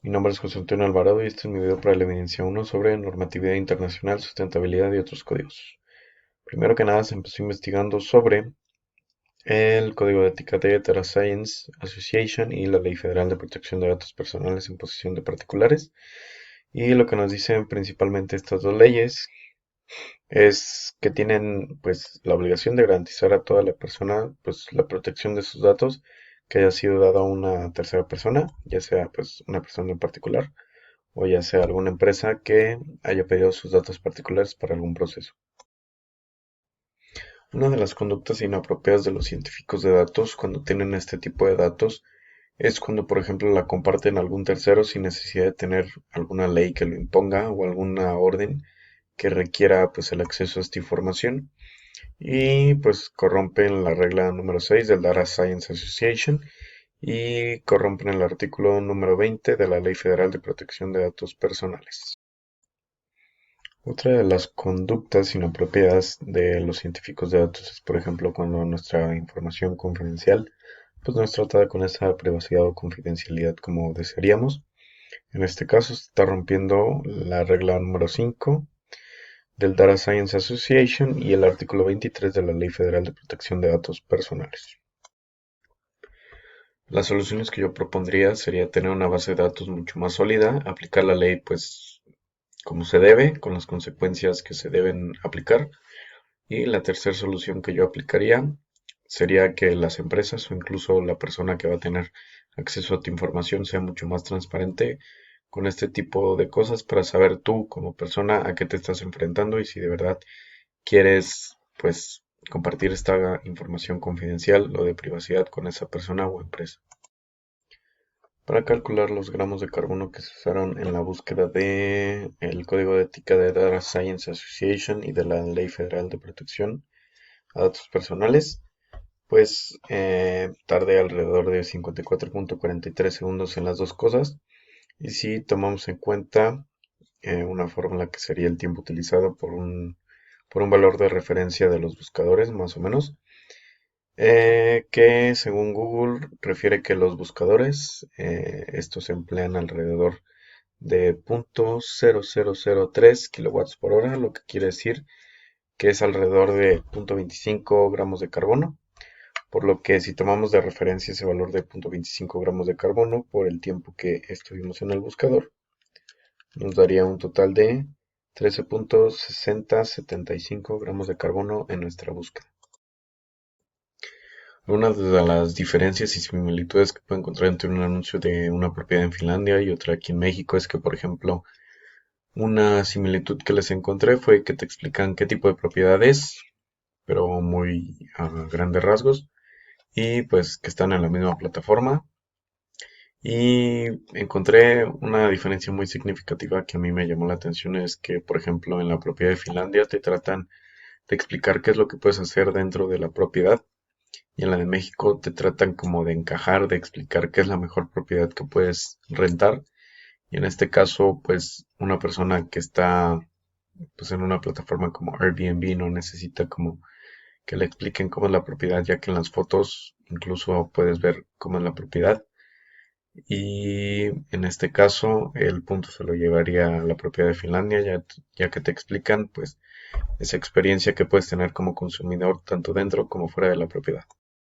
Mi nombre es José Antonio Alvarado y este es mi video para la evidencia 1 sobre normatividad internacional, sustentabilidad y otros códigos. Primero que nada se empezó investigando sobre el Código de Ética de Data Science Association y la Ley Federal de Protección de Datos Personales en posesión de particulares. Y lo que nos dicen principalmente estas dos leyes es que tienen pues la obligación de garantizar a toda la persona pues la protección de sus datos que haya sido dado a una tercera persona, ya sea pues una persona en particular o ya sea alguna empresa que haya pedido sus datos particulares para algún proceso. Una de las conductas inapropiadas de los científicos de datos cuando tienen este tipo de datos es cuando, por ejemplo, la comparten a algún tercero sin necesidad de tener alguna ley que lo imponga o alguna orden que requiera pues el acceso a esta información y pues corrompen la regla número 6 del Data Science Association y corrompen el artículo número 20 de la Ley Federal de Protección de Datos Personales. Otra de las conductas inapropiadas de los científicos de datos es, por ejemplo, cuando nuestra información confidencial pues no es tratada con esa privacidad o confidencialidad como desearíamos. En este caso se está rompiendo la regla número 5 del Data Science Association y el artículo 23 de la Ley Federal de Protección de Datos Personales. Las soluciones que yo propondría sería tener una base de datos mucho más sólida, aplicar la ley pues como se debe, con las consecuencias que se deben aplicar. Y la tercera solución que yo aplicaría sería que las empresas o incluso la persona que va a tener acceso a tu información sea mucho más transparente con este tipo de cosas para saber tú como persona a qué te estás enfrentando y si de verdad quieres pues compartir esta información confidencial o de privacidad con esa persona o empresa. Para calcular los gramos de carbono que se usaron en la búsqueda de el Código de Ética de Data Science Association y de la Ley Federal de Protección a Datos Personales, pues tardé alrededor de 54.43 segundos en las dos cosas. Y si tomamos en cuenta una fórmula que sería el tiempo utilizado por un valor de referencia de los buscadores, más o menos, que según Google refiere que los buscadores, estos emplean alrededor de 0.0003 kilowatts por hora, lo que quiere decir que es alrededor de 0.25 gramos de carbono, por lo que si tomamos de referencia ese valor de 0.25 gramos de carbono por el tiempo que estuvimos en el buscador, nos daría un total de 13.6075 gramos de carbono en nuestra búsqueda. Una de las diferencias y similitudes que puedo encontrar entre un anuncio de una propiedad en Finlandia y otra aquí en México es que, por ejemplo, una similitud que les encontré fue que te explican qué tipo de propiedad es, pero muy a grandes rasgos, y pues que están en la misma plataforma. Y encontré una diferencia muy significativa que a mí me llamó la atención, es que, por ejemplo, en la propiedad de Finlandia te tratan de explicar qué es lo que puedes hacer dentro de la propiedad y en la de México te tratan como de encajar, de explicar qué es la mejor propiedad que puedes rentar. Y en este caso, pues una persona que está pues en una plataforma como Airbnb no necesita como que le expliquen cómo es la propiedad, ya que en las fotos incluso puedes ver cómo es la propiedad. Y en este caso, el punto se lo llevaría a la propiedad de Finlandia, ya que te explican pues esa experiencia que puedes tener como consumidor tanto dentro como fuera de la propiedad.